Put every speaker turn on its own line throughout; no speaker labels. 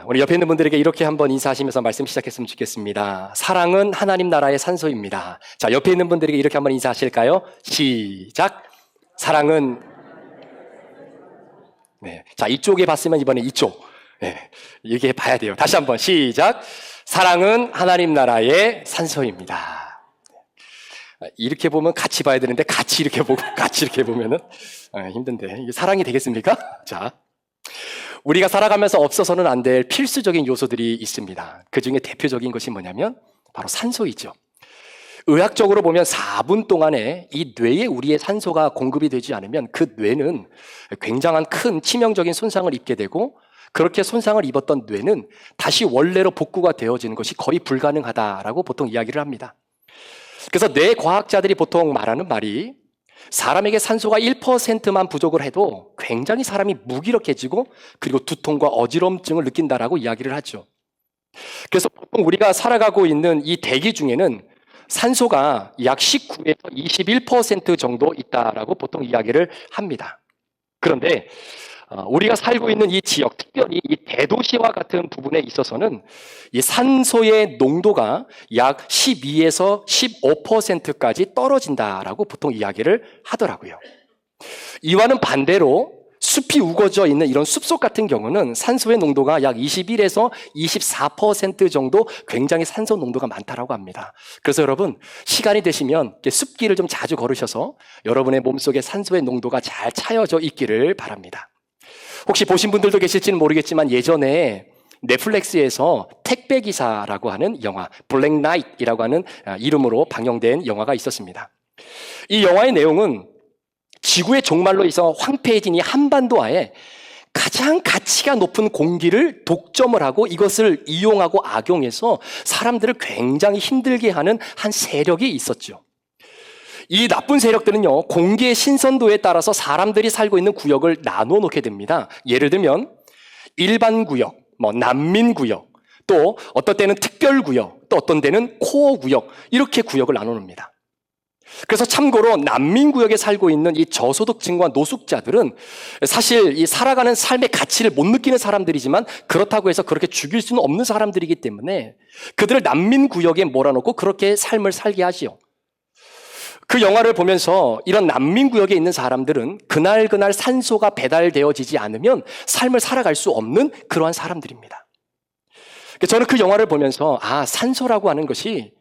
우리 옆에 있는 분들에게 이렇게 한번 인사하시면서 말씀 시작했으면 좋겠습니다. 사랑은 하나님 나라의 산소입니다. 자, 옆에 있는 분들에게 이렇게 한번 인사하실까요? 시작. 사랑은 네. 자, 이쪽에 봤으면 이번에 이쪽. 네. 이렇게 봐야 돼요. 다시 한번 시작. 사랑은 하나님 나라의 산소입니다. 이렇게 보면 같이 봐야 되는데 같이 이렇게 보고 같이 이렇게 보면은 힘든데 이게 사랑이 되겠습니까? 자. 우리가 살아가면서 없어서는 안 될 필수적인 요소들이 있습니다. 그 중에 대표적인 것이 뭐냐면 바로 산소이죠. 의학적으로 보면 4분 동안에 이 뇌에 우리의 산소가 공급이 되지 않으면 그 뇌는 굉장한 큰 치명적인 손상을 입게 되고 그렇게 손상을 입었던 뇌는 다시 원래로 복구가 되어지는 것이 거의 불가능하다라고 보통 이야기를 합니다. 그래서 뇌과학자들이 보통 말하는 말이 사람에게 산소가 1%만 부족을 해도 굉장히 사람이 무기력해지고 그리고 두통과 어지럼증을 느낀다라고 이야기를 하죠. 그래서 보통 우리가 살아가고 있는 이 대기 중에는 산소가 약 19에서 21% 정도 있다라고 보통 이야기를 합니다. 그런데 우리가 살고 있는 이 지역, 특별히 이 대도시와 같은 부분에 있어서는 이 산소의 농도가 약 12에서 15%까지 떨어진다라고 보통 이야기를 하더라고요. 이와는 반대로 숲이 우거져 있는 이런 숲속 같은 경우는 산소의 농도가 약 21에서 24% 정도 굉장히 산소 농도가 많다라고 합니다. 그래서 여러분 시간이 되시면 숲길을 좀 자주 걸으셔서 여러분의 몸속에 산소의 농도가 잘 차여져 있기를 바랍니다. 혹시 보신 분들도 계실지는 모르겠지만 예전에 넷플릭스에서 택배기사라고 하는 영화 블랙나잇이라고 하는 이름으로 방영된 영화가 있었습니다. 이 영화의 내용은 지구의 종말로 있어 황폐해진 이 한반도하에 가장 가치가 높은 공기를 독점을 하고 이것을 이용하고 악용해서 사람들을 굉장히 힘들게 하는 한 세력이 있었죠. 이 나쁜 세력들은요, 공기의 신선도에 따라서 사람들이 살고 있는 구역을 나눠 놓게 됩니다. 예를 들면 일반 구역, 난민 구역, 또 어떤 때는 특별 구역, 또 어떤 때는 코어 구역, 이렇게 구역을 나눠 놉니다. 그래서 참고로 난민구역에 살고 있는 이 저소득층과 노숙자들은 사실 이 살아가는 삶의 가치를 못 느끼는 사람들이지만 그렇다고 해서 그렇게 죽일 수는 없는 사람들이기 때문에 그들을 난민구역에 몰아넣고 그렇게 삶을 살게 하지요. 그 영화를 보면서 이런 난민구역에 있는 사람들은 그날 산소가 배달되어지지 않으면 삶을 살아갈 수 없는 그러한 사람들입니다. 저는 그 영화를 보면서 산소라고 하는 것이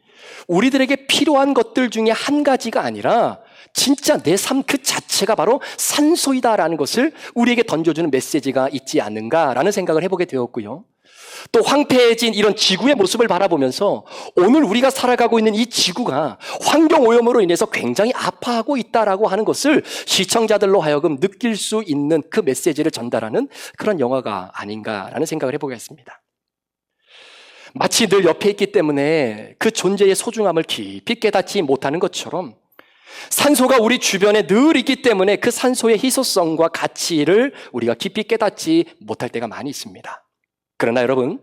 우리들에게 필요한 것들 중에 한 가지가 아니라 진짜 내 삶 그 자체가 바로 산소이다라는 것을 우리에게 던져주는 메시지가 있지 않는가라는 생각을 해보게 되었고요. 또 황폐해진 이런 지구의 모습을 바라보면서 오늘 우리가 살아가고 있는 이 지구가 환경오염으로 인해서 굉장히 아파하고 있다라고 하는 것을 시청자들로 하여금 느낄 수 있는 그 메시지를 전달하는 그런 영화가 아닌가라는 생각을 해보게 했습니다. 마치 늘 옆에 있기 때문에 그 존재의 소중함을 깊이 깨닫지 못하는 것처럼 산소가 우리 주변에 늘 있기 때문에 그 산소의 희소성과 가치를 우리가 깊이 깨닫지 못할 때가 많이 있습니다. 그러나 여러분,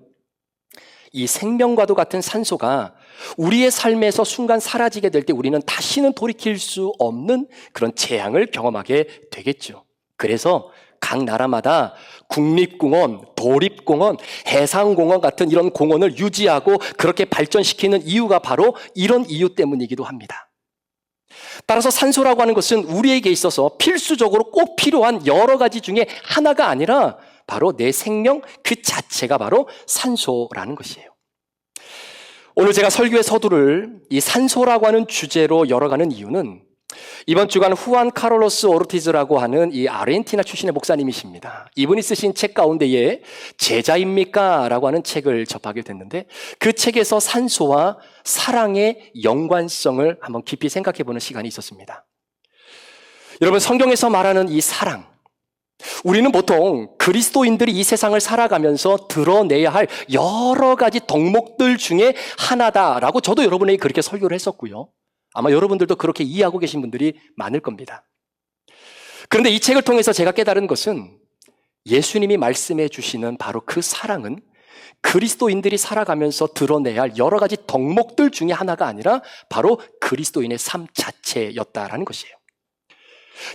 이 생명과도 같은 산소가 우리의 삶에서 순간 사라지게 될 때 우리는 다시는 돌이킬 수 없는 그런 재앙을 경험하게 되겠죠. 그래서 각 나라마다 국립공원, 도립공원, 해상공원 같은 이런 공원을 유지하고 그렇게 발전시키는 이유가 바로 이런 이유 때문이기도 합니다. 따라서 산소라고 하는 것은 우리에게 있어서 필수적으로 꼭 필요한 여러 가지 중에 하나가 아니라 바로 내 생명 그 자체가 바로 산소라는 것이에요. 오늘 제가 설교의 서두를 이 산소라고 하는 주제로 열어가는 이유는 이번 주간 후안 카를로스 오르티즈라고 하는 이 아르헨티나 출신의 목사님이십니다. 이분이 쓰신 책 가운데에 제자입니까? 라고 하는 책을 접하게 됐는데 그 책에서 산소와 사랑의 연관성을 한번 깊이 생각해보는 시간이 있었습니다. 여러분, 성경에서 말하는 이 사랑, 우리는 보통 그리스도인들이 이 세상을 살아가면서 드러내야 할 여러 가지 덕목들 중에 하나다라고 저도 여러분에게 그렇게 설교를 했었고요. 아마 여러분들도 그렇게 이해하고 계신 분들이 많을 겁니다. 그런데 이 책을 통해서 제가 깨달은 것은 예수님이 말씀해 주시는 바로 그 사랑은 그리스도인들이 살아가면서 드러내야 할 여러 가지 덕목들 중에 하나가 아니라 바로 그리스도인의 삶 자체였다라는 것이에요.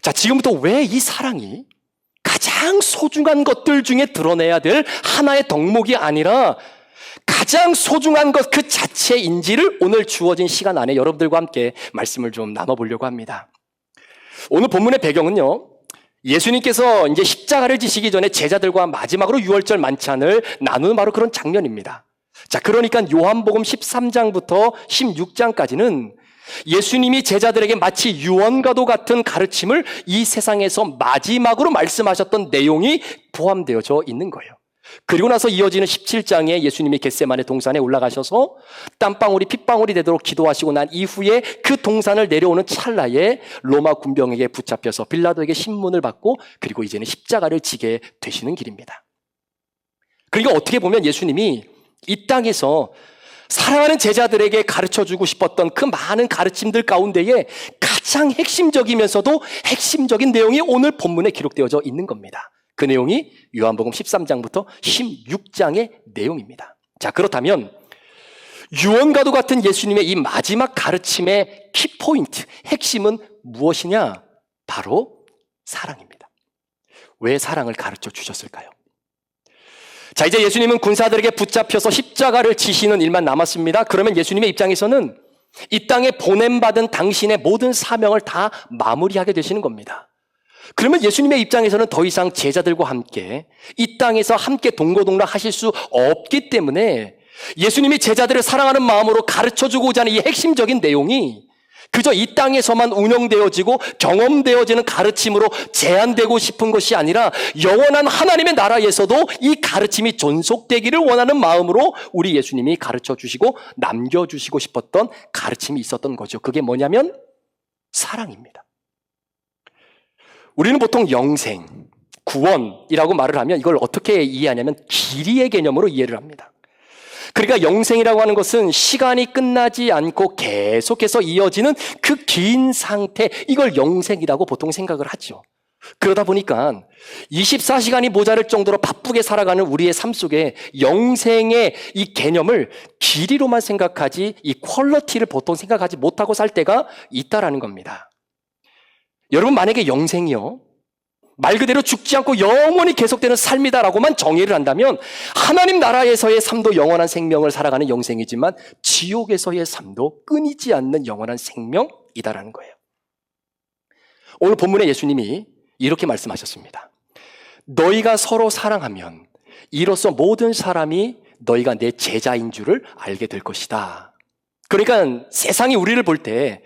자, 지금부터 왜 이 사랑이 가장 소중한 것들 중에 드러내야 될 하나의 덕목이 아니라 가장 소중한 것 그 자체인지를 오늘 주어진 시간 안에 여러분들과 함께 말씀을 좀 나눠보려고 합니다. 오늘 본문의 배경은요, 예수님께서 이제 십자가를 지시기 전에 제자들과 마지막으로 유월절 만찬을 나누는 바로 그런 장면입니다. 자, 그러니까 요한복음 13장부터 16장까지는 예수님이 제자들에게 마치 유언과도 같은 가르침을 이 세상에서 마지막으로 말씀하셨던 내용이 포함되어져 있는 거예요. 그리고 나서 이어지는 17장에 예수님이 겟세마네 동산에 올라가셔서 땀방울이 핏방울이 되도록 기도하시고 난 이후에 그 동산을 내려오는 찰나에 로마 군병에게 붙잡혀서 빌라도에게 신문을 받고 그리고 이제는 십자가를 지게 되시는 길입니다. 그러니까 어떻게 보면 예수님이 이 땅에서 사랑하는 제자들에게 가르쳐주고 싶었던 그 많은 가르침들 가운데에 가장 핵심적이면서도 핵심적인 내용이 오늘 본문에 기록되어져 있는 겁니다. 그 내용이 요한복음 13장부터 16장의 내용입니다. 자, 그렇다면 유언과도 같은 예수님의 이 마지막 가르침의 키포인트, 핵심은 무엇이냐? 바로 사랑입니다. 왜 사랑을 가르쳐 주셨을까요? 자, 이제 예수님은 군사들에게 붙잡혀서 십자가를 지시는 일만 남았습니다. 그러면 예수님의 입장에서는 이 땅에 보냄받은 당신의 모든 사명을 다 마무리하게 되시는 겁니다. 그러면 예수님의 입장에서는 더 이상 제자들과 함께 이 땅에서 함께 동고동락 하실 수 없기 때문에 예수님이 제자들을 사랑하는 마음으로 가르쳐주고자 하는 이 핵심적인 내용이 그저 이 땅에서만 운영되어지고 경험되어지는 가르침으로 제한되고 싶은 것이 아니라 영원한 하나님의 나라에서도 이 가르침이 존속되기를 원하는 마음으로 우리 예수님이 가르쳐주시고 남겨주시고 싶었던 가르침이 있었던 거죠. 그게 뭐냐면 사랑입니다. 우리는 보통 영생, 구원이라고 말을 하면 이걸 어떻게 이해하냐면 길이의 개념으로 이해를 합니다. 그러니까 영생이라고 하는 것은 시간이 끝나지 않고 계속해서 이어지는 그 긴 상태, 이걸 영생이라고 보통 생각을 하죠. 그러다 보니까 24시간이 모자랄 정도로 바쁘게 살아가는 우리의 삶 속에 영생의 이 개념을 길이로만 생각하지 이 퀄리티를 보통 생각하지 못하고 살 때가 있다라는 겁니다. 여러분, 만약에 영생이요, 말 그대로 죽지 않고 영원히 계속되는 삶이다라고만 정의를 한다면 하나님 나라에서의 삶도 영원한 생명을 살아가는 영생이지만 지옥에서의 삶도 끊이지 않는 영원한 생명이다라는 거예요. 오늘 본문에 예수님이 이렇게 말씀하셨습니다. 너희가 서로 사랑하면 이로써 모든 사람이 너희가 내 제자인 줄을 알게 될 것이다. 그러니까 세상이 우리를 볼 때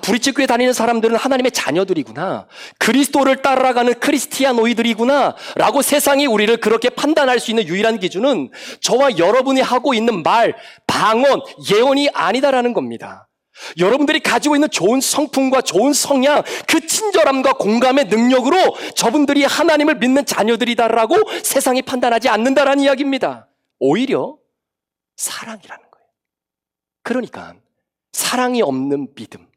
브리치교회 다니는 사람들은 하나님의 자녀들이구나, 그리스도를 따라가는 크리스티아노이들이구나 라고 세상이 우리를 그렇게 판단할 수 있는 유일한 기준은 저와 여러분이 하고 있는 말, 방언, 예언이 아니다라는 겁니다. 여러분들이 가지고 있는 좋은 성품과 좋은 성향, 그 친절함과 공감의 능력으로 저분들이 하나님을 믿는 자녀들이다라고 세상이 판단하지 않는다라는 이야기입니다. 오히려 사랑이라는 거예요. 그러니까 사랑이 없는 믿음,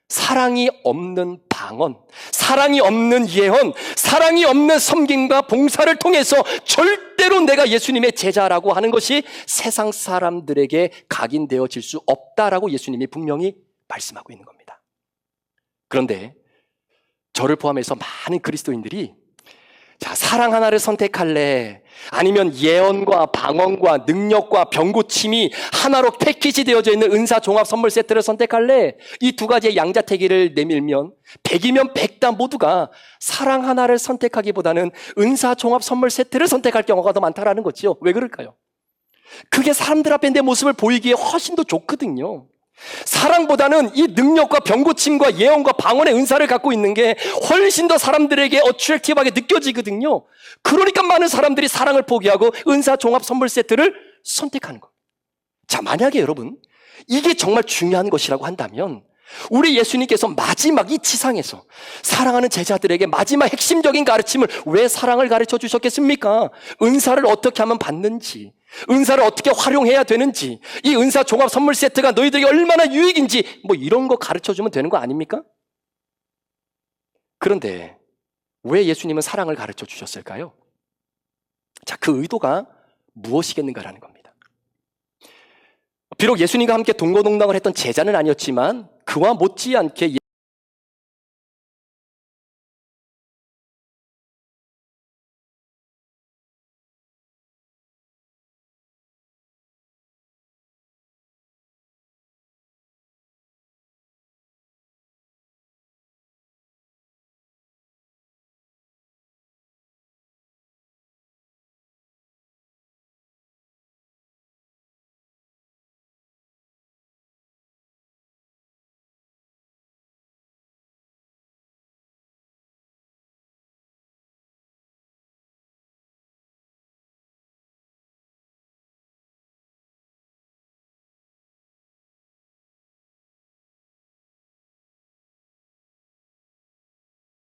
사랑이 없는 방언, 사랑이 없는 예언, 사랑이 없는 섬김과 봉사를 통해서 절대로 내가 예수님의 제자라고 하는 것이 세상 사람들에게 각인되어질 수 없다라고 예수님이 분명히 말씀하고 있는 겁니다. 그런데 저를 포함해서 많은 그리스도인들이 사랑 하나를 선택할래? 아니면 예언과 방언과 능력과 병고침이 하나로 패키지 되어져 있는 은사 종합 선물 세트를 선택할래? 이 두 가지의 양자택일을 내밀면 100이면 100다 모두가 사랑 하나를 선택하기보다는 은사 종합 선물 세트를 선택할 경우가 더 많다라는 거죠. 왜 그럴까요? 그게 사람들 앞에 내 모습을 보이기에 훨씬 더 좋거든요. 사랑보다는 이 능력과 병고침과 예언과 방언의 은사를 갖고 있는 게 훨씬 더 사람들에게 어트랙티브하게 느껴지거든요. 그러니까 많은 사람들이 사랑을 포기하고 은사 종합 선물 세트를 선택하는 겁니다. 자, 만약에 여러분 이게 정말 중요한 것이라고 한다면 우리 예수님께서 마지막 이 지상에서 사랑하는 제자들에게 마지막 핵심적인 가르침을 왜 사랑을 가르쳐 주셨겠습니까? 은사를 어떻게 하면 받는지, 은사를 어떻게 활용해야 되는지, 이 은사 종합 선물 세트가 너희들에게 얼마나 유익인지 이런 거 가르쳐주면 되는 거 아닙니까? 그런데 왜 예수님은 사랑을 가르쳐 주셨을까요? 자, 그 의도가 무엇이겠는가라는 겁니다. 비록 예수님과 함께 동고동락을 했던 제자는 아니었지만 그와 못지않게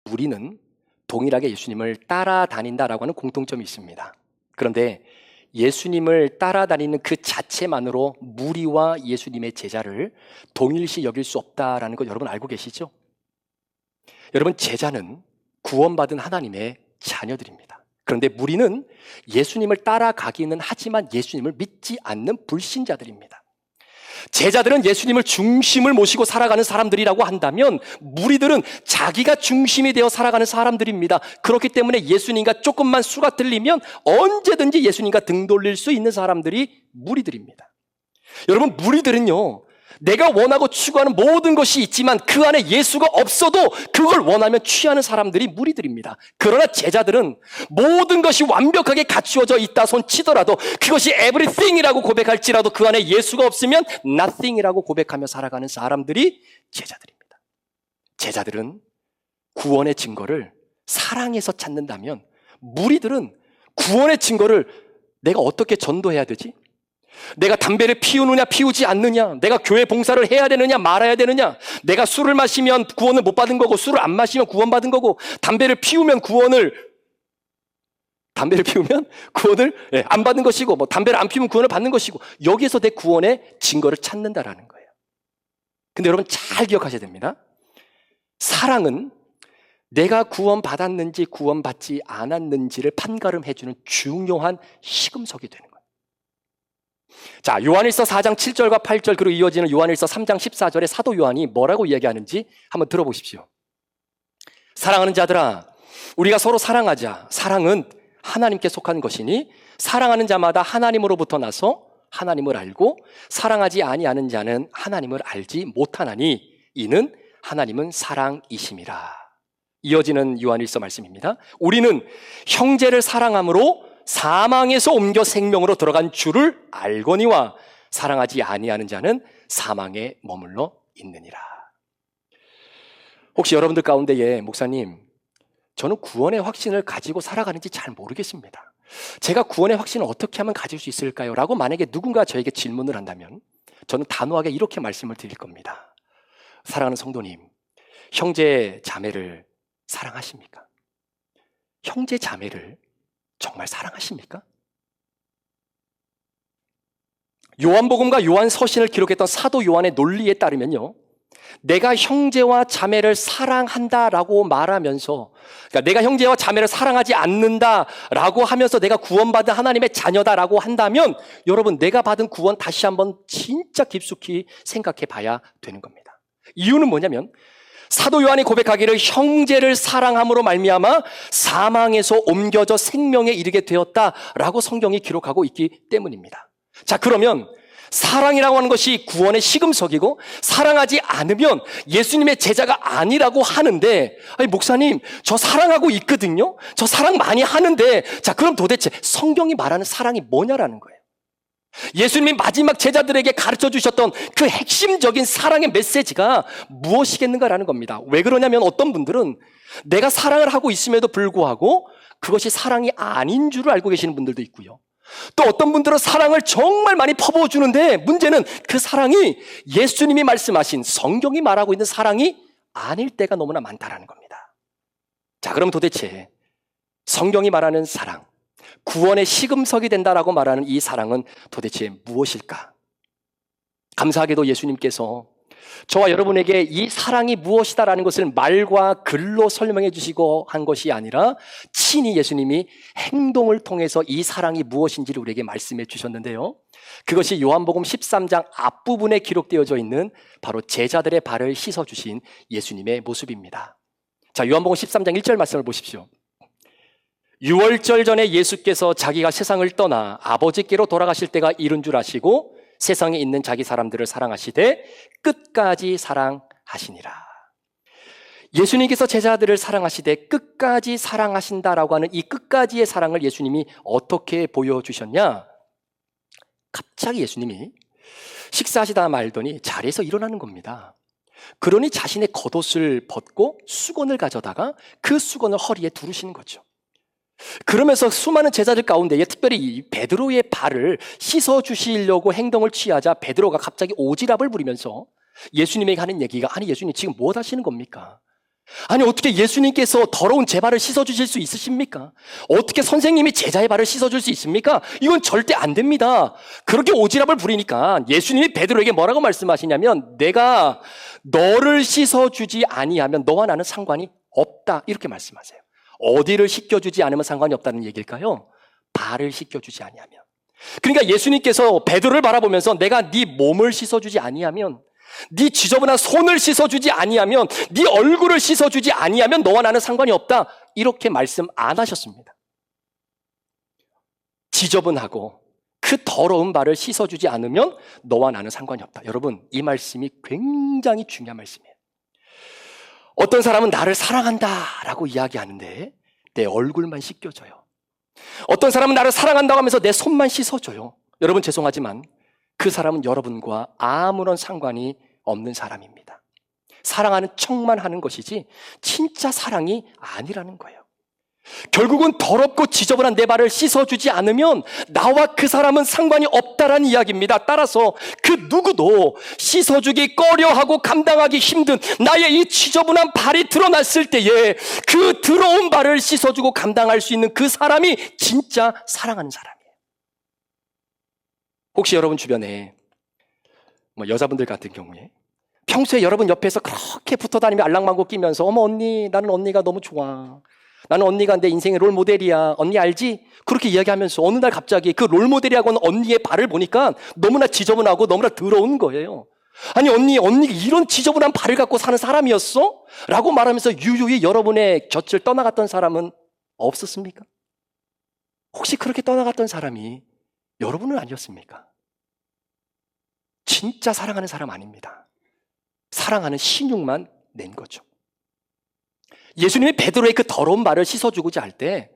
무리는 동일하게 예수님을 따라다닌다라고 하는 공통점이 있습니다. 그런데 예수님을 따라다니는 그 자체만으로 무리와 예수님의 제자를 동일시 여길 수 없다라는 것 여러분 알고 계시죠? 여러분, 제자는 구원받은 하나님의 자녀들입니다. 그런데 무리는 예수님을 따라가기는 하지만 예수님을 믿지 않는 불신자들입니다. 제자들은 예수님을 중심을 모시고 살아가는 사람들이라고 한다면 무리들은 자기가 중심이 되어 살아가는 사람들입니다. 그렇기 때문에 예수님과 조금만 수가 틀리면 언제든지 예수님과 등 돌릴 수 있는 사람들이 무리들입니다. 여러분, 무리들은요, 내가 원하고 추구하는 모든 것이 있지만 그 안에 예수가 없어도 그걸 원하면 취하는 사람들이 무리들입니다. 그러나 제자들은 모든 것이 완벽하게 갖추어져 있다 손 치더라도 그것이 everything이라고 고백할지라도 그 안에 예수가 없으면 nothing이라고 고백하며 살아가는 사람들이 제자들입니다. 제자들은 구원의 증거를 사랑에서 찾는다면 무리들은 구원의 증거를 내가 어떻게 전도해야 되지? 내가 담배를 피우느냐 피우지 않느냐, 내가 교회 봉사를 해야 되느냐 말아야 되느냐, 내가 술을 마시면 구원을 못 받은 거고 술을 안 마시면 구원받은 거고 담배를 피우면 구원을 안 받는 것이고 뭐 담배를 안 피우면 구원을 받는 것이고 여기에서 내 구원의 증거를 찾는다라는 거예요. 근데 여러분 잘 기억하셔야 됩니다. 사랑은 내가 구원받았는지 구원받지 않았는지를 판가름해주는 중요한 시금석이 되는 거예요. 자, 요한일서 4장 7절과 8절 그리고 이어지는 요한일서 3장 14절에 사도 요한이 뭐라고 이야기하는지 한번 들어보십시오. 사랑하는 자들아, 우리가 서로 사랑하자. 사랑은 하나님께 속한 것이니 사랑하는 자마다 하나님으로부터 나서 하나님을 알고 사랑하지 아니하는 자는 하나님을 알지 못하나니 이는 하나님은 사랑이심이라. 이어지는 요한일서 말씀입니다. 우리는 형제를 사랑함으로 사망에서 옮겨 생명으로 들어간 주를 알거니와 사랑하지 아니하는 자는 사망에 머물러 있느니라. 혹시 여러분들 가운데에 목사님, 저는 구원의 확신을 가지고 살아가는지 잘 모르겠습니다. 제가 구원의 확신을 어떻게 하면 가질 수 있을까요? 라고 만약에 누군가 저에게 질문을 한다면 저는 단호하게 이렇게 말씀을 드릴 겁니다. 사랑하는 성도님, 형제 자매를 사랑하십니까? 형제 자매를 정말 사랑하십니까? 요한복음과 요한서신을 기록했던 사도 요한의 논리에 따르면요, 내가 형제와 자매를 사랑한다라고 말하면서, 그러니까 내가 형제와 자매를 사랑하지 않는다라고 하면서 내가 구원받은 하나님의 자녀다라고 한다면 여러분, 내가 받은 구원 다시 한번 진짜 깊숙이 생각해 봐야 되는 겁니다. 이유는 뭐냐면 사도 요한이 고백하기를 형제를 사랑함으로 말미암아 사망에서 옮겨져 생명에 이르게 되었다라고 성경이 기록하고 있기 때문입니다. 자, 그러면 사랑이라고 하는 것이 구원의 시금석이고 사랑하지 않으면 예수님의 제자가 아니라고 하는데, 아니 목사님, 저 사랑하고 있거든요. 저 사랑 많이 하는데, 자, 그럼 도대체 성경이 말하는 사랑이 뭐냐라는 거예요. 예수님이 마지막 제자들에게 가르쳐 주셨던 그 핵심적인 사랑의 메시지가 무엇이겠는가라는 겁니다. 왜 그러냐면 어떤 분들은 내가 사랑을 하고 있음에도 불구하고 그것이 사랑이 아닌 줄을 알고 계시는 분들도 있고요. 또 어떤 분들은 사랑을 정말 많이 퍼부어주는데 문제는 그 사랑이 예수님이 말씀하신 성경이 말하고 있는 사랑이 아닐 때가 너무나 많다라는 겁니다. 자, 그럼 도대체 성경이 말하는 사랑, 구원의 시금석이 된다라고 말하는 이 사랑은 도대체 무엇일까? 감사하게도 예수님께서 저와 여러분에게 이 사랑이 무엇이다라는 것을 말과 글로 설명해 주시고 한 것이 아니라 친히 예수님이 행동을 통해서 이 사랑이 무엇인지를 우리에게 말씀해 주셨는데요. 그것이 요한복음 13장 앞부분에 기록되어져 있는 바로 제자들의 발을 씻어주신 예수님의 모습입니다. 자, 요한복음 13장 1절 말씀을 보십시오. 유월절 전에 예수께서 자기가 세상을 떠나 아버지께로 돌아가실 때가 이른 줄 아시고 세상에 있는 자기 사람들을 사랑하시되 끝까지 사랑하시니라. 예수님께서 제자들을 사랑하시되 끝까지 사랑하신다라고 하는 이 끝까지의 사랑을 예수님이 어떻게 보여주셨냐? 갑자기 예수님이 식사하시다 말더니 자리에서 일어나는 겁니다. 그러니 자신의 겉옷을 벗고 수건을 가져다가 그 수건을 허리에 두르시는 거죠. 그러면서 수많은 제자들 가운데에 특별히 베드로의 발을 씻어주시려고 행동을 취하자 베드로가 갑자기 오지랖을 부리면서 예수님에게 하는 얘기가, 아니 예수님 지금 뭐 하시는 겁니까? 아니, 어떻게 예수님께서 더러운 제 발을 씻어주실 수 있으십니까? 어떻게 선생님이 제자의 발을 씻어줄 수 있습니까? 이건 절대 안 됩니다. 그렇게 오지랖을 부리니까 예수님이 베드로에게 뭐라고 말씀하시냐면, 내가 너를 씻어주지 아니하면 너와 나는 상관이 없다, 이렇게 말씀하세요. 어디를 씻겨주지 않으면 상관이 없다는 얘기일까요? 발을 씻겨주지 아니하면. 그러니까 예수님께서 베드로를 바라보면서 내가 네 몸을 씻어주지 아니하면, 네 지저분한 손을 씻어주지 아니하면, 네 얼굴을 씻어주지 아니하면 너와 나는 상관이 없다, 이렇게 말씀 안 하셨습니다. 지저분하고 그 더러운 발을 씻어주지 않으면 너와 나는 상관이 없다. 여러분, 이 말씀이 굉장히 중요한 말씀이에요. 어떤 사람은 나를 사랑한다라고 이야기하는데 내 얼굴만 씻겨줘요. 어떤 사람은 나를 사랑한다고 하면서 내 손만 씻어줘요. 여러분, 죄송하지만 그 사람은 여러분과 아무런 상관이 없는 사람입니다. 사랑하는 척만 하는 것이지 진짜 사랑이 아니라는 거예요. 결국은 더럽고 지저분한 내 발을 씻어주지 않으면 나와 그 사람은 상관이 없다라는 이야기입니다. 따라서 그 누구도 씻어주기 꺼려하고 감당하기 힘든 나의 이 지저분한 발이 드러났을 때에 그 더러운 발을 씻어주고 감당할 수 있는 그 사람이 진짜 사랑하는 사람이에요. 혹시 여러분 주변에 여자분들 같은 경우에 평소에 여러분 옆에서 그렇게 붙어다니며 알랑망고 끼면서 어머 언니, 나는 언니가 너무 좋아, 나는 언니가 내 인생의 롤모델이야, 언니 알지? 그렇게 이야기하면서 어느 날 갑자기 그 롤모델이라고는 언니의 발을 보니까 너무나 지저분하고 너무나 더러운 거예요. 아니 언니가 이런 지저분한 발을 갖고 사는 사람이었어? 라고 말하면서 유유히 여러분의 곁을 떠나갔던 사람은 없었습니까? 혹시 그렇게 떠나갔던 사람이 여러분은 아니었습니까? 진짜 사랑하는 사람 아닙니다. 사랑하는 신용만 낸 거죠. 예수님이 베드로의 그 더러운 발을 씻어주고자 할 때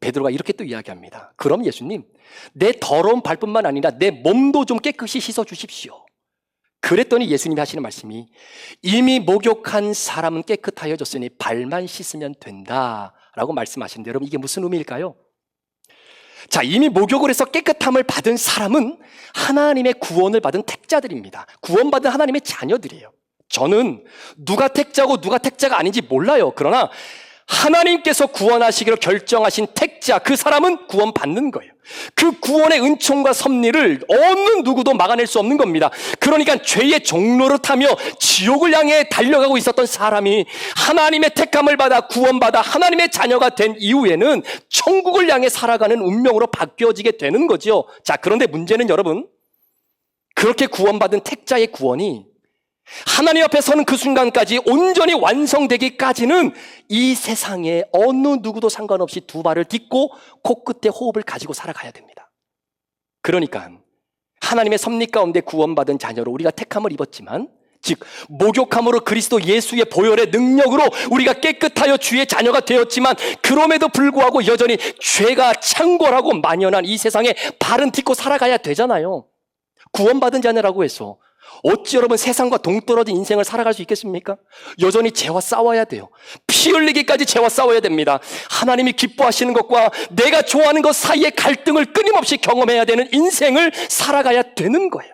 베드로가 이렇게 또 이야기합니다. 그럼 예수님, 내 더러운 발뿐만 아니라 내 몸도 좀 깨끗이 씻어주십시오. 그랬더니 예수님이 하시는 말씀이 이미 목욕한 사람은 깨끗하여졌으니 발만 씻으면 된다라고 말씀하시는데, 여러분 이게 무슨 의미일까요? 자, 이미 목욕을 해서 깨끗함을 받은 사람은 하나님의 구원을 받은 택자들입니다. 구원받은 하나님의 자녀들이에요. 저는 누가 택자고 누가 택자가 아닌지 몰라요. 그러나 하나님께서 구원하시기로 결정하신 택자, 그 사람은 구원받는 거예요. 그 구원의 은총과 섭리를 어느 누구도 막아낼 수 없는 겁니다. 그러니까 죄의 종로를 타며 지옥을 향해 달려가고 있었던 사람이 하나님의 택함을 받아 구원받아 하나님의 자녀가 된 이후에는 천국을 향해 살아가는 운명으로 바뀌어지게 되는 거죠. 자, 그런데 문제는 여러분, 그렇게 구원받은 택자의 구원이 하나님 앞에 서는 그 순간까지 온전히 완성되기까지는 이 세상에 어느 누구도 상관없이 두 발을 딛고 코끝에 호흡을 가지고 살아가야 됩니다. 그러니까 하나님의 섭리 가운데 구원받은 자녀로 우리가 택함을 입었지만, 즉 목욕함으로 그리스도 예수의 보혈의 능력으로 우리가 깨끗하여 주의 자녀가 되었지만, 그럼에도 불구하고 여전히 죄가 창궐하고 만연한 이 세상에 발은 딛고 살아가야 되잖아요. 구원받은 자녀라고 해서 어찌 여러분 세상과 동떨어진 인생을 살아갈 수 있겠습니까? 여전히 죄와 싸워야 돼요. 피 흘리기까지 죄와 싸워야 됩니다. 하나님이 기뻐하시는 것과 내가 좋아하는 것 사이의 갈등을 끊임없이 경험해야 되는 인생을 살아가야 되는 거예요.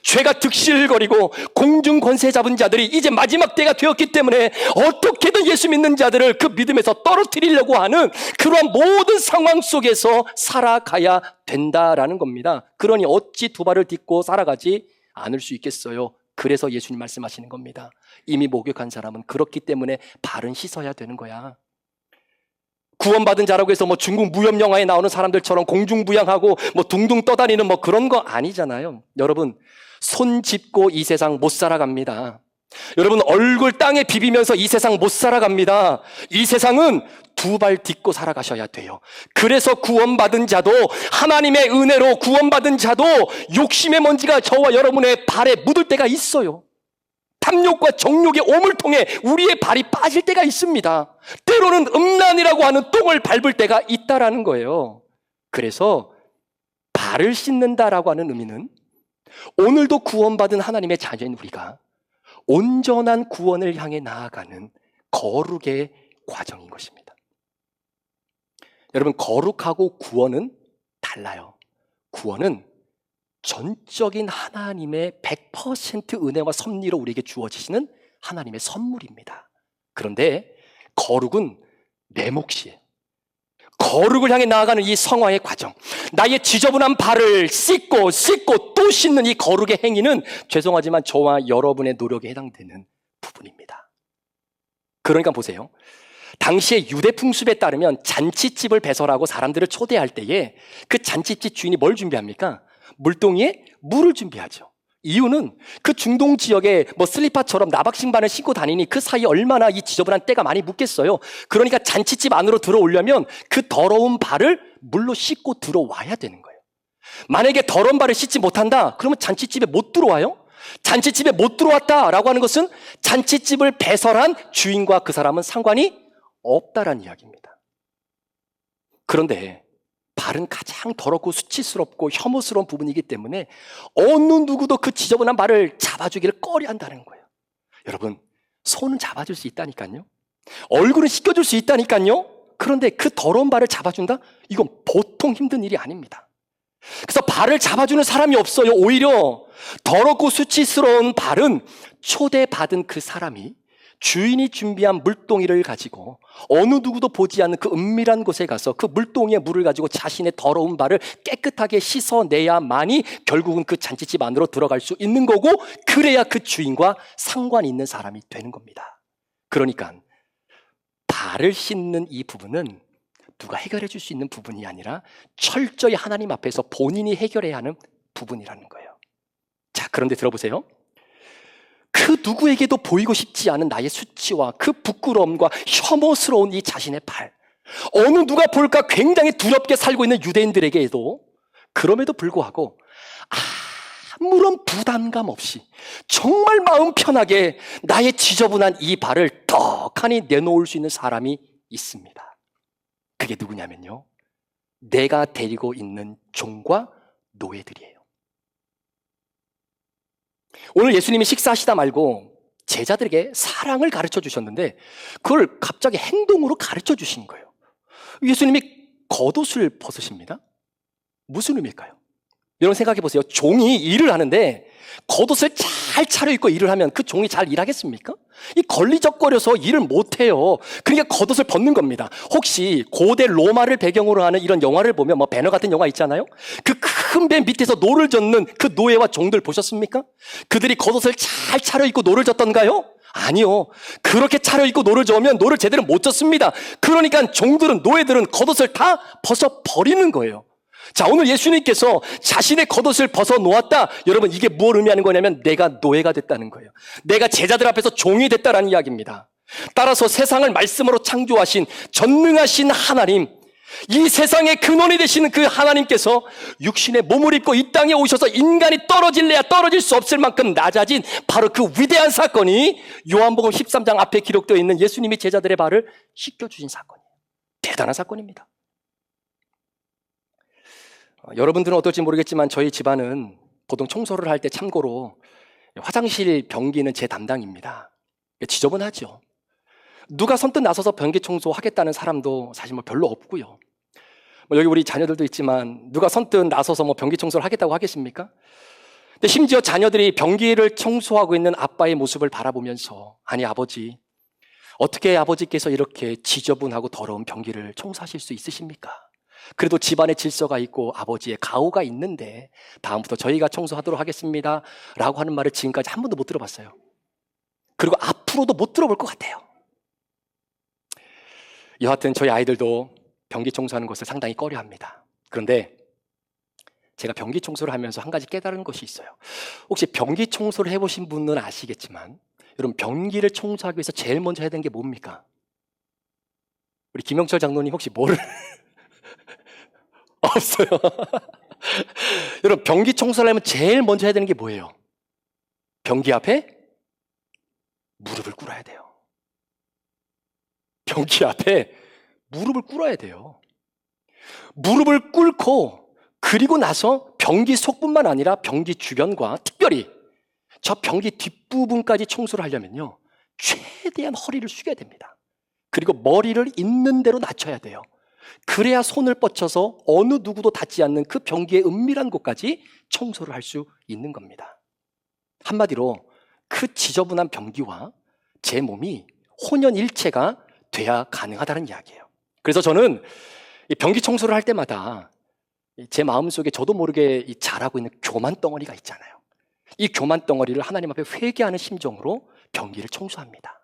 죄가 득실거리고 공중 권세 잡은 자들이 이제 마지막 때가 되었기 때문에 어떻게든 예수 믿는 자들을 그 믿음에서 떨어뜨리려고 하는 그러한 모든 상황 속에서 살아가야 된다라는 겁니다. 그러니 어찌 두 발을 딛고 살아가지 않을 수 있겠어요? 그래서 예수님 말씀하시는 겁니다. 이미 목욕한 사람은 그렇기 때문에 발은 씻어야 되는 거야. 구원받은 자라고 해서 중국 무협 영화에 나오는 사람들처럼 공중부양하고 둥둥 떠다니는 그런 거 아니잖아요. 여러분, 손 짚고 이 세상 못 살아갑니다. 여러분, 얼굴 땅에 비비면서 이 세상 못 살아갑니다. 이 세상은 두 발 딛고 살아가셔야 돼요. 그래서 구원받은 자도, 하나님의 은혜로 구원받은 자도 욕심의 먼지가 저와 여러분의 발에 묻을 때가 있어요. 탐욕과 정욕의 오물 통해 우리의 발이 빠질 때가 있습니다. 때로는 음란이라고 하는 똥을 밟을 때가 있다라는 거예요. 그래서 발을 씻는다라고 하는 의미는 오늘도 구원받은 하나님의 자녀인 우리가 온전한 구원을 향해 나아가는 거룩의 과정인 것입니다. 여러분, 거룩하고 구원은 달라요. 구원은 전적인 하나님의 100% 은혜와 섭리로 우리에게 주어지시는 하나님의 선물입니다. 그런데 거룩은 내 몫이에요. 거룩을 향해 나아가는 이 성화의 과정, 나의 지저분한 발을 씻고 또 씻는 이 거룩의 행위는 죄송하지만 저와 여러분의 노력에 해당되는 부분입니다. 그러니까 보세요. 당시의 유대 풍습에 따르면 잔치집을 배설하고 사람들을 초대할 때에 그 잔치집 주인이 뭘 준비합니까? 물동이에 물을 준비하죠. 이유는 그 중동 지역에 슬리퍼처럼 나박 신발을 신고 다니니 그 사이에 얼마나 이 지저분한 때가 많이 묻겠어요. 그러니까 잔치집 안으로 들어오려면 그 더러운 발을 물로 씻고 들어와야 되는 거예요. 만약에 더러운 발을 씻지 못한다, 그러면 잔치집에 못 들어와요? 잔치집에 못 들어왔다라고 하는 것은 잔치집을 배설한 주인과 그 사람은 상관이 없다라는 이야기입니다. 그런데 발은 가장 더럽고 수치스럽고 혐오스러운 부분이기 때문에 어느 누구도 그 지저분한 발을 잡아주기를 꺼려한다는 거예요. 여러분, 손은 잡아줄 수 있다니까요. 얼굴은 씻겨줄 수 있다니까요. 그런데 그 더러운 발을 잡아준다? 이건 보통 힘든 일이 아닙니다. 그래서 발을 잡아주는 사람이 없어요. 오히려 더럽고 수치스러운 발은 초대받은 그 사람이 주인이 준비한 물동이를 가지고 어느 누구도 보지 않는 그 은밀한 곳에 가서 그 물동이의 물을 가지고 자신의 더러운 발을 깨끗하게 씻어내야만이 결국은 그 잔치집 안으로 들어갈 수 있는 거고, 그래야 그 주인과 상관이 있는 사람이 되는 겁니다. 그러니까 발을 씻는 이 부분은 누가 해결해 줄 수 있는 부분이 아니라 철저히 하나님 앞에서 본인이 해결해야 하는 부분이라는 거예요. 자, 그런데 들어보세요. 그 누구에게도 보이고 싶지 않은 나의 수치와 그 부끄러움과 혐오스러운 이 자신의 발, 어느 누가 볼까 굉장히 두렵게 살고 있는 유대인들에게도 그럼에도 불구하고 아무런 부담감 없이 정말 마음 편하게 나의 지저분한 이 발을 떡하니 내놓을 수 있는 사람이 있습니다. 그게 누구냐면요, 내가 데리고 있는 종과 노예들이에요. 오늘 예수님이 식사하시다 말고 제자들에게 사랑을 가르쳐 주셨는데 그걸 갑자기 행동으로 가르쳐 주신 거예요. 예수님이 겉옷을 벗으십니다. 무슨 의미일까요? 여러분 생각해 보세요. 종이 일을 하는데 겉옷을 잘 차려입고 일을 하면 그 종이 잘 일하겠습니까? 이 걸리적거려서 일을 못해요. 그러니까 겉옷을 벗는 겁니다. 혹시 고대 로마를 배경으로 하는 이런 영화를 보면 배너 같은 영화 있잖아요. 그 큰 배 밑에서 노를 젓는 그 노예와 종들 보셨습니까? 그들이 겉옷을 잘 차려입고 노를 젓던가요? 아니요. 그렇게 차려입고 노를 저으면 노를 제대로 못 젓습니다. 그러니까 종들은, 노예들은 겉옷을 다 벗어버리는 거예요. 자, 오늘 예수님께서 자신의 겉옷을 벗어 놓았다. 여러분, 이게 뭘 의미하는 거냐면 내가 노예가 됐다는 거예요. 내가 제자들 앞에서 종이 됐다라는 이야기입니다. 따라서 세상을 말씀으로 창조하신 전능하신 하나님, 이 세상의 근원이 되시는 그 하나님께서 육신의 몸을 입고 이 땅에 오셔서 인간이 떨어질래야 떨어질 수 없을 만큼 낮아진 바로 그 위대한 사건이 요한복음 13장 앞에 기록되어 있는 예수님이 제자들의 발을 씻겨주신 사건이에요. 대단한 사건입니다. 여러분들은 어떨지 모르겠지만 저희 집안은 보통 청소를 할 때 참고로 화장실 변기는 제 담당입니다. 지저분하죠. 누가 선뜻 나서서 변기 청소하겠다는 사람도 사실 별로 없고요. 여기 우리 자녀들도 있지만 누가 선뜻 나서서 변기 청소를 하겠다고 하겠습니까? 근데 심지어 자녀들이 변기를 청소하고 있는 아빠의 모습을 바라보면서, 아니 아버지, 어떻게 아버지께서 이렇게 지저분하고 더러운 변기를 청소하실 수 있으십니까? 그래도 집안에 질서가 있고 아버지의 가호가 있는데 다음부터 저희가 청소하도록 하겠습니다 라고 하는 말을 지금까지 한 번도 못 들어봤어요. 그리고 앞으로도 못 들어볼 것 같아요. 여하튼 저희 아이들도 변기 청소하는 것을 상당히 꺼려합니다. 그런데 제가 변기 청소를 하면서 한 가지 깨달은 것이 있어요. 혹시 변기 청소를 해보신 분은 아시겠지만 여러분, 변기를 청소하기 위해서 제일 먼저 해야 되는 게 뭡니까? 우리 김영철 장로님 혹시 뭐를 없어요. 여러분, 변기 청소를 하면 제일 먼저 해야 되는 게 뭐예요? 변기 앞에 무릎을 꿇어야 돼요. 변기 앞에 무릎을 꿇어야 돼요. 무릎을 꿇고 그리고 나서 변기 속뿐만 아니라 변기 주변과 특별히 저 변기 뒷부분까지 청소를 하려면요, 최대한 허리를 숙여야 됩니다. 그리고 머리를 있는 대로 낮춰야 돼요. 그래야 손을 뻗쳐서 어느 누구도 닿지 않는 그 변기의 은밀한 곳까지 청소를 할 수 있는 겁니다. 한마디로 그 지저분한 변기와 제 몸이 혼연일체가 돼야 가능하다는 이야기예요. 그래서 저는 이 변기 청소를 할 때마다 제 마음속에 저도 모르게 이 자라고 있는 교만 덩어리가 있잖아요. 이 교만 덩어리를 하나님 앞에 회개하는 심정으로 변기를 청소합니다.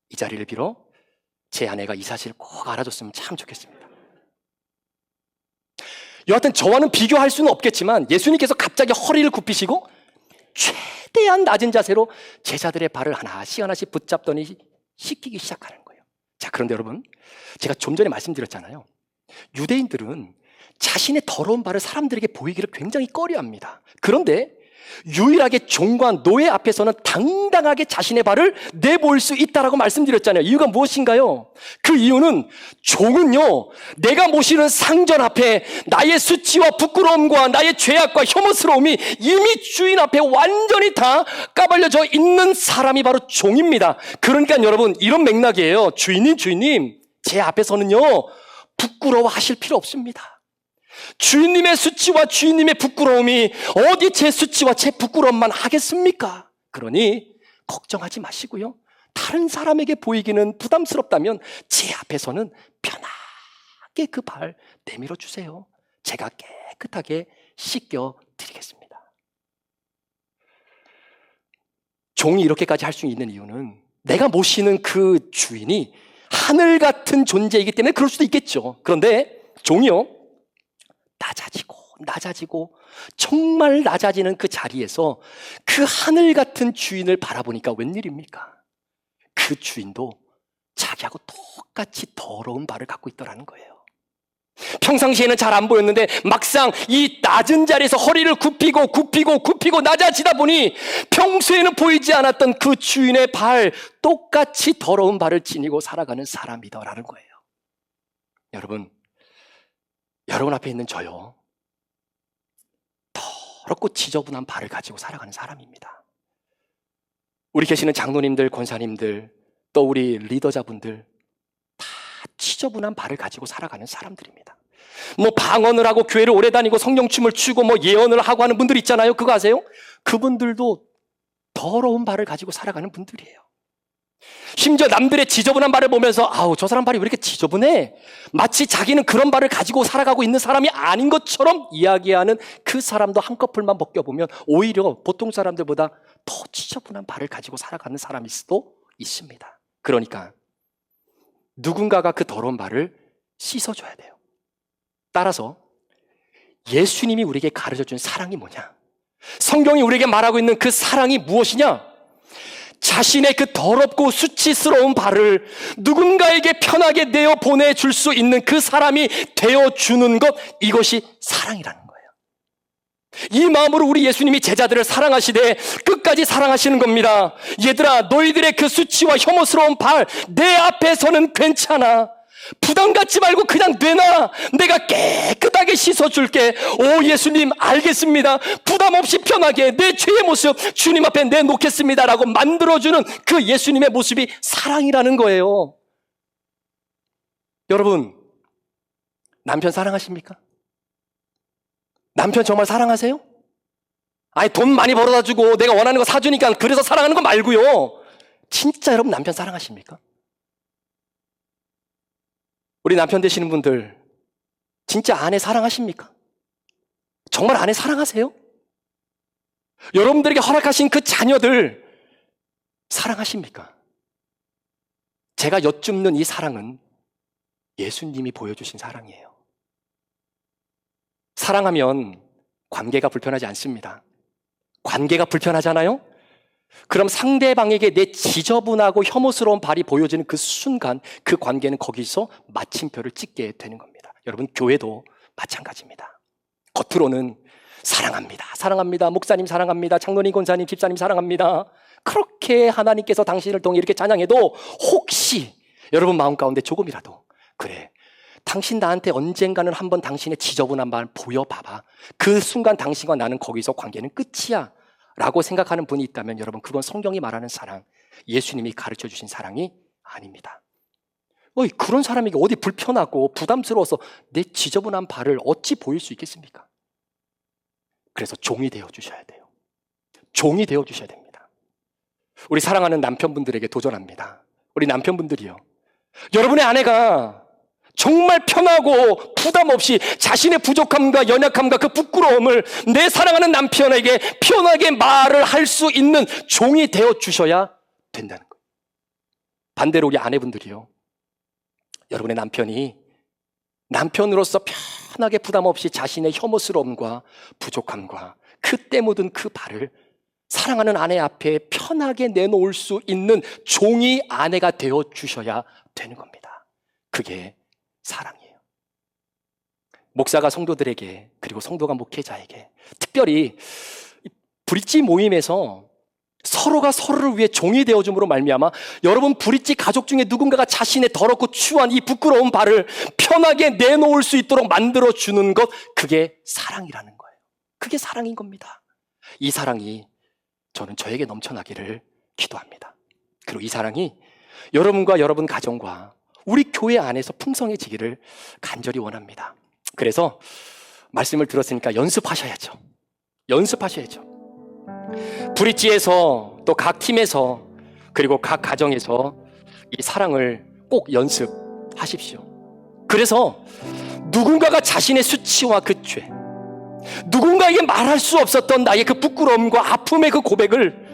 이 자리를 빌어 제 아내가 이 사실을 꼭 알아줬으면 참 좋겠습니다. 여하튼 저와는 비교할 수는 없겠지만 예수님께서 갑자기 허리를 굽히시고 최대한 낮은 자세로 제자들의 발을 하나씩 하나씩 붙잡더니 씻기기 시작하는 거예요. 자, 그런데 여러분, 제가 좀 전에 말씀드렸잖아요. 유대인들은 자신의 더러운 발을 사람들에게 보이기를 굉장히 꺼려합니다. 그런데 유일하게 종과 노예 앞에서는 당당하게 자신의 발을 내볼 수 있다라고 말씀드렸잖아요. 이유가 무엇인가요? 그 이유는 종은요, 내가 모시는 상전 앞에 나의 수치와 부끄러움과 나의 죄악과 혐오스러움이 이미 주인 앞에 완전히 다 까발려져 있는 사람이 바로 종입니다. 그러니까 여러분, 이런 맥락이에요. 주인님, 제 앞에서는요, 부끄러워하실 필요 없습니다. 주인님의 수치와 주인님의 부끄러움이 어디 제 수치와 제 부끄러움만 하겠습니까? 그러니 걱정하지 마시고요. 다른 사람에게 보이기는 부담스럽다면 제 앞에서는 편하게 그 발 내밀어 주세요. 제가 깨끗하게 씻겨 드리겠습니다. 종이 이렇게까지 할 수 있는 이유는 내가 모시는 그 주인이 하늘 같은 존재이기 때문에 그럴 수도 있겠죠. 그런데 종이요, 낮아지고 정말 낮아지는 그 자리에서 그 하늘 같은 주인을 바라보니까 웬일입니까? 그 주인도 자기하고 똑같이 더러운 발을 갖고 있더라는 거예요. 평상시에는 잘 안 보였는데 막상 이 낮은 자리에서 허리를 굽히고 낮아지다 보니 평소에는 보이지 않았던 그 주인의 발, 똑같이 더러운 발을 지니고 살아가는 사람이더라는 거예요. 여러분 앞에 있는 저요, 더럽고 지저분한 발을 가지고 살아가는 사람입니다. 우리 계시는 장로님들, 권사님들, 또 우리 리더자분들 다 지저분한 발을 가지고 살아가는 사람들입니다. 뭐 방언을 하고 교회를 오래 다니고 성령춤을 추고 뭐 예언을 하고 하는 분들 있잖아요. 그거 아세요? 그분들도 더러운 발을 가지고 살아가는 분들이에요. 심지어 남들의 지저분한 발을 보면서 아우, 저 사람 발이 왜 이렇게 지저분해? 마치 자기는 그런 발을 가지고 살아가고 있는 사람이 아닌 것처럼 이야기하는 그 사람도 한꺼풀만 벗겨보면 오히려 보통 사람들보다 더 지저분한 발을 가지고 살아가는 사람일 수도 있습니다. 그러니까 누군가가 그 더러운 발을 씻어줘야 돼요. 따라서 예수님이 우리에게 가르쳐준 사랑이 뭐냐? 성경이 우리에게 말하고 있는 그 사랑이 무엇이냐? 자신의 그 더럽고 수치스러운 발을 누군가에게 편하게 내어 보내줄 수 있는 그 사람이 되어주는 것, 이것이 사랑이라는 거예요. 이 마음으로 우리 예수님이 제자들을 사랑하시되 끝까지 사랑하시는 겁니다. 얘들아, 너희들의 그 수치와 혐오스러운 발 내 앞에서는 괜찮아. 부담 갖지 말고 그냥 내놔. 내가 깨끗하게 씻어줄게. 오, 예수님 알겠습니다. 부담 없이 편하게 내 죄의 모습 주님 앞에 내놓겠습니다 라고 만들어주는 그 예수님의 모습이 사랑이라는 거예요. 여러분, 남편 사랑하십니까? 남편 정말 사랑하세요? 아니, 돈 많이 벌어다 주고 내가 원하는 거 사주니까 그래서 사랑하는 거 말고요. 진짜 여러분 남편 사랑하십니까? 우리 남편 되시는 분들 진짜 아내 사랑하십니까? 정말 아내 사랑하세요? 여러분들에게 허락하신 그 자녀들 사랑하십니까? 제가 여쭙는 이 사랑은 예수님이 보여주신 사랑이에요. 사랑하면 관계가 불편하지 않습니다. 관계가 불편하잖아요? 그럼 상대방에게 내 지저분하고 혐오스러운 발이 보여지는 그 순간 그 관계는 거기서 마침표를 찍게 되는 겁니다. 여러분, 교회도 마찬가지입니다. 겉으로는 사랑합니다. 목사님 사랑합니다. 장로님, 권사님, 집사님 사랑합니다. 그렇게 하나님께서 당신을 통해 이렇게 찬양해도 혹시 여러분 마음 가운데 조금이라도 그래, 당신 나한테 언젠가는 한번 당신의 지저분한 발 보여봐봐. 그 순간 당신과 나는 거기서 관계는 끝이야 라고 생각하는 분이 있다면 여러분, 그건 성경이 말하는 사랑, 예수님이 가르쳐 주신 사랑이 아닙니다. 그런 사람에게 어디 불편하고 부담스러워서 내 지저분한 발을 어찌 보일 수 있겠습니까? 그래서 종이 되어 주셔야 돼요. 종이 되어 주셔야 됩니다. 우리 사랑하는 남편분들에게 도전합니다. 우리 남편분들이요. 여러분의 아내가 정말 편하고 부담 없이 자신의 부족함과 연약함과 그 부끄러움을 내 사랑하는 남편에게 편하게 말을 할 수 있는 종이 되어 주셔야 된다는 거예요. 반대로 우리 아내분들이요. 여러분의 남편이 남편으로서 편하게 부담 없이 자신의 혐오스러움과 부족함과 그때 묻은 그 발을 사랑하는 아내 앞에 편하게 내놓을 수 있는 종이 아내가 되어 주셔야 되는 겁니다. 그게 사랑이에요. 목사가 성도들에게 그리고 성도가 목회자에게 특별히 브릿지 모임에서 서로가 서로를 위해 종이 되어줌으로 말미암아 여러분 브릿지 가족 중에 누군가가 자신의 더럽고 추한 이 부끄러운 발을 편하게 내놓을 수 있도록 만들어주는 것, 그게 사랑이라는 거예요. 그게 사랑인 겁니다. 이 사랑이 저는 저에게 넘쳐나기를 기도합니다. 그리고 이 사랑이 여러분과 여러분 가정과 우리 교회 안에서 풍성해지기를 간절히 원합니다. 그래서 말씀을 들었으니까 연습하셔야죠. 연습하셔야죠. 브릿지에서 또 각 팀에서 그리고 각 가정에서 이 사랑을 꼭 연습하십시오. 그래서 누군가가 자신의 수치와 그 죄, 누군가에게 말할 수 없었던 나의 그 부끄러움과 아픔의 그 고백을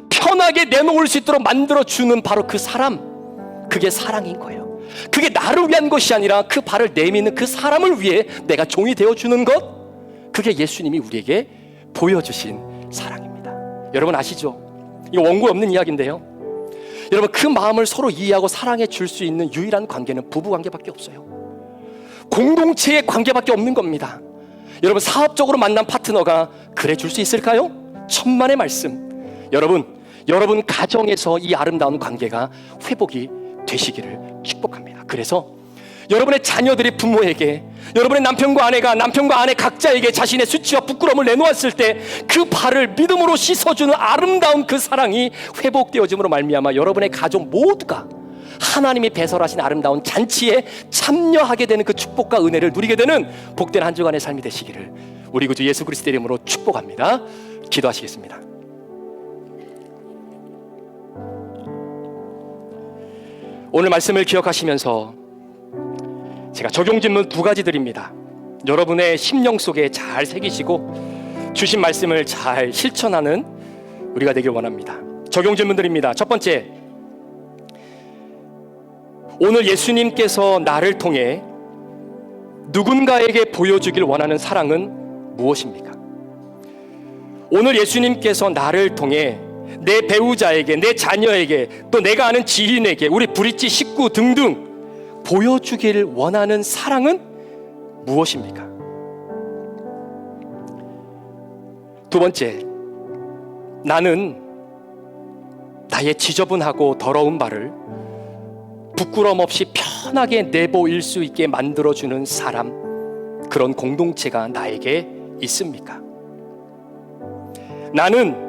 편하게 내놓을 수 있도록 만들어주는 바로 그 사람, 그게 사랑인 거예요. 그게 나를 위한 것이 아니라 그 발을 내미는 그 사람을 위해 내가 종이 되어주는 것, 그게 예수님이 우리에게 보여주신 사랑입니다. 여러분 아시죠? 이거 원고 없는 이야기인데요, 여러분 그 마음을 서로 이해하고 사랑해 줄 수 있는 유일한 관계는 부부관계밖에 없어요. 공동체의 관계밖에 없는 겁니다. 여러분 사업적으로 만난 파트너가 그래 줄 수 있을까요? 천만의 말씀. 여러분 가정에서 이 아름다운 관계가 회복이 되시기를 축복합니다. 그래서 여러분의 자녀들이 부모에게, 여러분의 남편과 아내 각자에게 자신의 수치와 부끄러움을 내놓았을 때 그 발을 믿음으로 씻어주는 아름다운 그 사랑이 회복되어짐으로 말미암아 여러분의 가족 모두가 하나님이 배설하신 아름다운 잔치에 참여하게 되는 그 축복과 은혜를 누리게 되는 복된 한 주간의 삶이 되시기를 우리 구주 예수 그리스도의 이름으로 축복합니다. 기도하시겠습니다. 오늘 말씀을 기억하시면서 제가 적용 질문 2가지 드립니다. 여러분의 심령 속에 잘 새기시고 주신 말씀을 잘 실천하는 우리가 되길 원합니다. 적용 질문 드립니다. 첫 번째, 오늘 예수님께서 나를 통해 누군가에게 보여주길 원하는 사랑은 무엇입니까? 오늘 예수님께서 나를 통해 내 배우자에게, 내 자녀에게, 또 내가 아는 지인에게, 우리 브릿지 식구 등등 보여주길 원하는 사랑은 무엇입니까? 두 번째, 나는 나의 지저분하고 더러운 발을 부끄럼 없이 편하게 내보일 수 있게 만들어주는 사람, 그런 공동체가 나에게 있습니까? 나는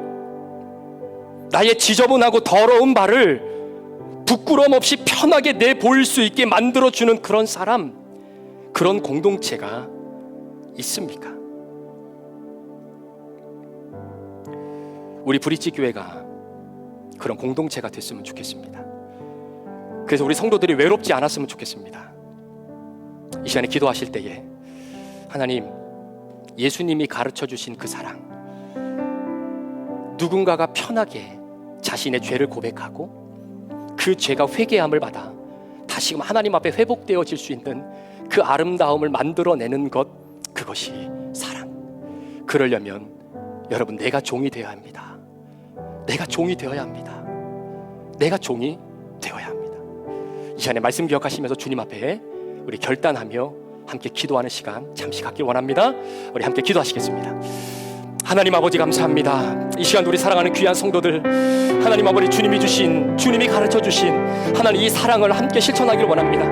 나의 지저분하고 더러운 발을 부끄럼 없이 편하게 내보일 수 있게 만들어주는 그런 사람, 그런 공동체가 있습니까? 우리 브릿지 교회가 그런 공동체가 됐으면 좋겠습니다. 그래서 우리 성도들이 외롭지 않았으면 좋겠습니다. 이 시간에 기도하실 때에 하나님, 예수님이 가르쳐 주신 그 사랑, 누군가가 편하게 자신의 죄를 고백하고 그 죄가 회개함을 받아 다시금 하나님 앞에 회복되어질 수 있는 그 아름다움을 만들어내는 것, 그것이 사랑. 그러려면 여러분, 내가 종이 되어야 합니다. 내가 종이 되어야 합니다. 내가 종이 되어야 합니다. 이 시간에 말씀 기억하시면서 주님 앞에 우리 결단하며 함께 기도하는 시간 잠시 갖길 원합니다. 우리 함께 기도하시겠습니다. 하나님 아버지 감사합니다. 이 시간 우리 사랑하는 귀한 성도들, 하나님 아버지 주님이 가르쳐 주신 하나님 이 사랑을 함께 실천하길 원합니다.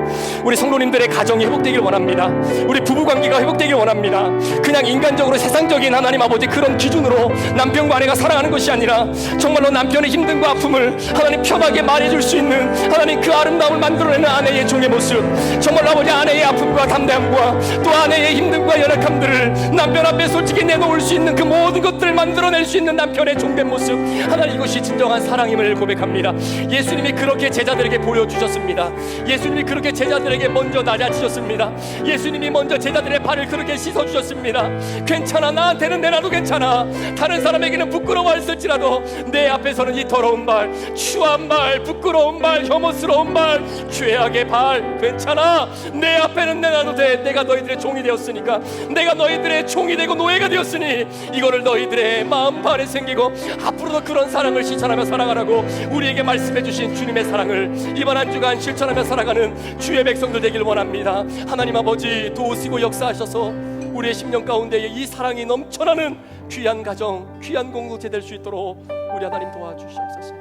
우리 성도님들의 가정이 회복되길 원합니다. 우리 부부관계가 회복되길 원합니다. 그냥 인간적으로 세상적인 하나님 아버지 그런 기준으로 남편과 아내가 사랑하는 것이 아니라 정말로 남편의 힘듦과 아픔을 하나님 편하게 말해줄 수 있는 하나님 그 아름다움을 만들어내는 아내의 종의 모습, 정말로 아버지 아내의 아픔과 담대함과 또 아내의 힘듦과 연약함들을 남편 앞에 솔직히 내놓을 수 있는 그 모든 것들을 만들어낼 수 있는 남편 편의 종된 모습, 하나님 이것이 진정한 사랑임을 고백합니다. 예수님이 그렇게 제자들에게 보여주셨습니다. 예수님이 그렇게 제자들에게 먼저 낮아지셨습니다. 예수님이 먼저 제자들의 발을 그렇게 씻어주셨습니다. 괜찮아, 나한테는 내놔도 괜찮아. 다른 사람에게는 부끄러워했을지라도 내 앞에서는 이 더러운 발, 추한 발, 부끄러운 발, 혐오스러운 발, 죄악의 발, 괜찮아. 내 앞에는 내놔도 돼. 내가 너희들의 종이 되었으니까, 내가 너희들의 종이 되고 노예가 되었으니 이거를 너희들의 마음 발에 생기고 앞으로도 그런 사랑을 실천하며 살아가라고 우리에게 말씀해 주신 주님의 사랑을 이번 한 주간 실천하며 살아가는 주의 백성들 되길 원합니다. 하나님 아버지, 도우시고 역사하셔서 우리의 심령 가운데에 이 사랑이 넘쳐나는 귀한 가정, 귀한 공동체 될 수 있도록 우리 하나님 도와주시옵소서.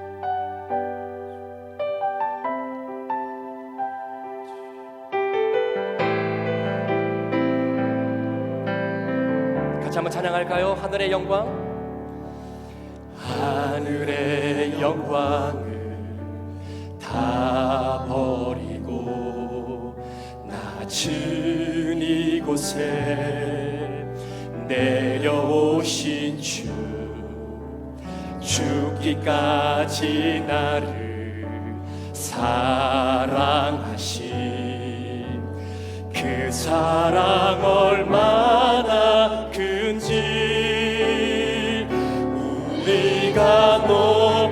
같이 한번 찬양할까요? 하늘의 영광, 하늘의 영광을 다 버리고 낮은 이곳에 내려오신 주, 죽기까지 나를 사랑하신 그 사랑 얼마나 큰지 우리가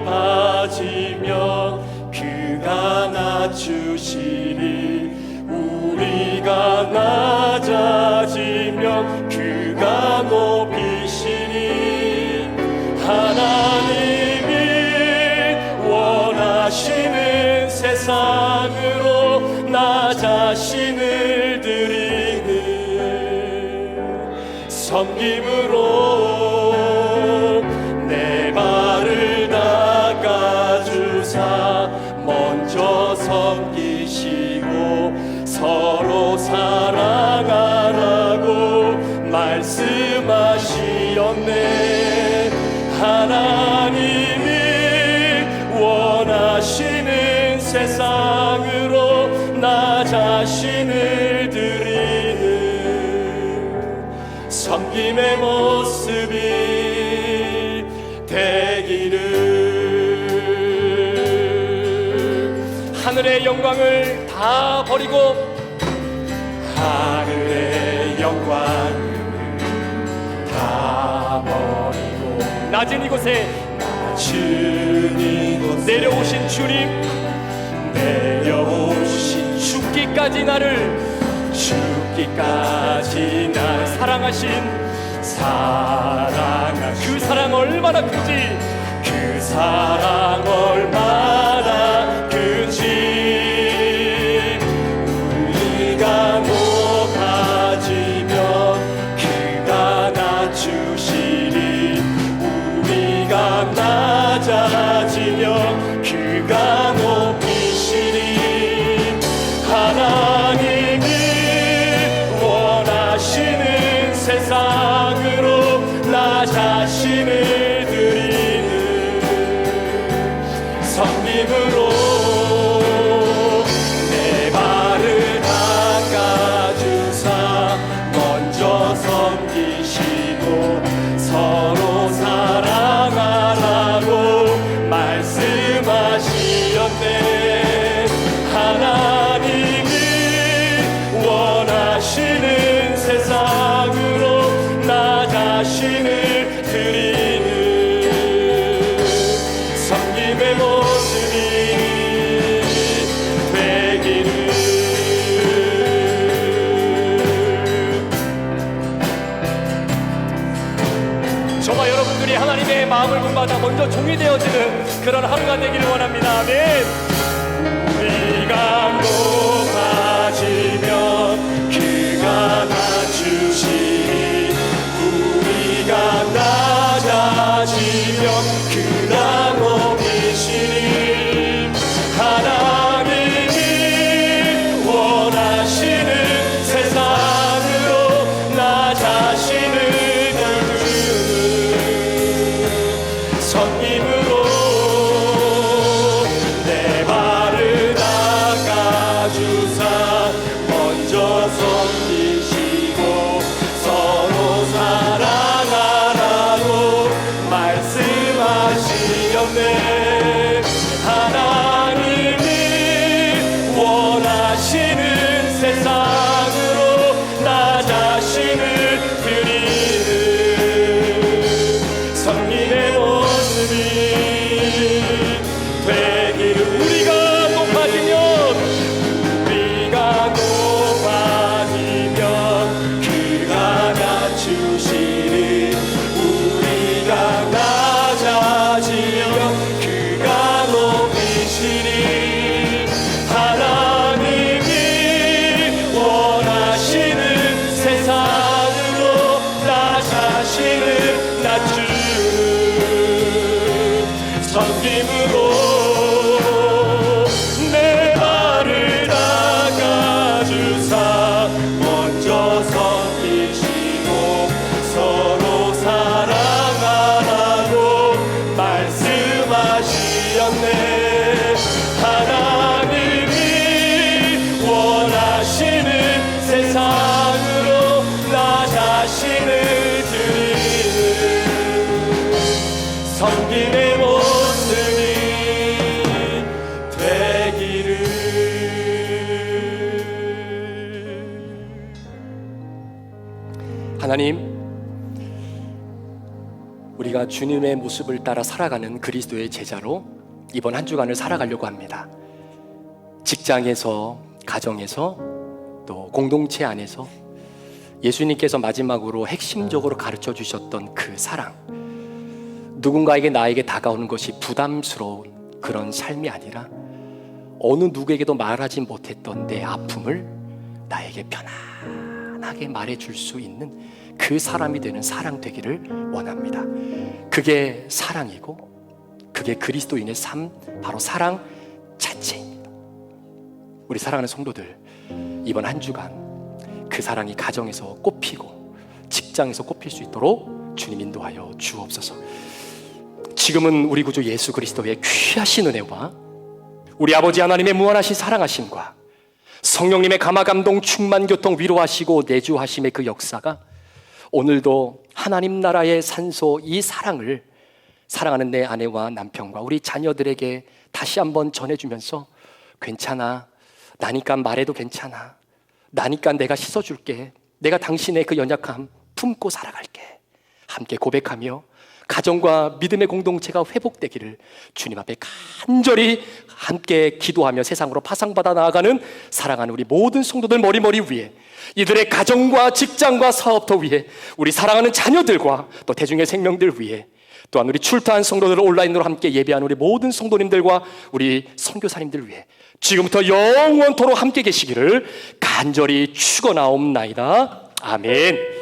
높아지면 그가 낮추시리, 우리가 낮아지면 그가 높이시니 하나님이 원하시는 세상으로 나 자신을 드리는 섬김으로 내 발을 닦아주사 먼저 섬기시고 서로 사랑하라고 말씀하시었네. 하나님이 원하시는 세상으로 나 자신을 드리는 섬김의 모습이 되기를. 하늘의 영광을 다 버리고, 하늘의 영광을 다 버리고 낮은 이곳에 내려오신 주님, 내려오신 죽기까지 나를 사랑하신 그 사랑 얼마나 큰지, 그 사랑 얼마나 큰지 우리가 높아지면 그가 낮추시리, 우리가 낮아지면 그가 높이시리. 하나님이 원하시는 세상으로 나 자신을 드리는 섬김으로 내 발을 닦아주사 먼저 섬기시고 서로 사랑하라고 말씀하시었네. 하나님이 원하시는 세상으로 나 자신을 드리는 섬김의 모습이 되기를. 저와 여러분들이 하나님의 마음을 본받아 먼저 종이 되어지는 그런 하루가 되기를 원합니다. 아멘. 우리가 높아지면 그가 낮추시니, 우리가 낮아지면 그가 높이시니. 하나님이 원하시는 세상으로 나 자신을 드리는 섬김으로 내 발을 닦아주사 먼저 섬기시고 서로 사랑하라고 말씀 자신을 낮추는 섬김으로 내 발을 닦아주사 먼저 섬기시고 서로 사랑하라고 말씀하시었네. 하나님이 원하시는 세상으로 나 자신을 드리는 섬김의 모습이 되기를. 하나님, 우리가 주님의 모습을 따라 살아가는 그리스도의 제자로 이번 한 주간을 살아가려고 합니다. 직장에서, 가정에서, 또 공동체 안에서 예수님께서 마지막으로 핵심적으로 가르쳐 주셨던 그 사랑, 누군가에게 나에게 다가오는 것이 부담스러운 그런 삶이 아니라 어느 누구에게도 말하지 못했던 내 아픔을 나에게 편안하게 말해줄 수 있는 그 사람이 되는 사랑 되기를 원합니다. 그게 사랑이고 그게 그리스도인의 삶, 바로 사랑 자체입니다. 우리 사랑하는 성도들, 이번 한 주간 그 사랑이 가정에서 꽃피고 직장에서 꽃필 수 있도록 주님 인도하여 주옵소서. 지금은 우리 구주 예수 그리스도의 귀하신 은혜와 우리 아버지 하나님의 무한하신 사랑하심과 성령님의 감화 감동 충만 교통 위로하시고 내주하심의 그 역사가 오늘도 하나님 나라의 산소 이 사랑을 사랑하는 내 아내와 남편과 우리 자녀들에게 다시 한번 전해주면서 괜찮아, 나니까 말해도 괜찮아, 나니까 내가 씻어줄게, 내가 당신의 그 연약함 품고 살아갈게, 함께 고백하며 가정과 믿음의 공동체가 회복되기를 주님 앞에 간절히 함께 기도하며 세상으로 파상받아 나아가는 사랑하는 우리 모든 성도들 머리머리 위에, 이들의 가정과 직장과 사업터 위에, 우리 사랑하는 자녀들과 또 대중의 생명들 위에, 또한 우리 출타한 성도들을 온라인으로 함께 예배하는 우리 모든 성도님들과 우리 선교사님들 위해 지금부터 영원토록 함께 계시기를 간절히 축원하옵나이다. 아멘.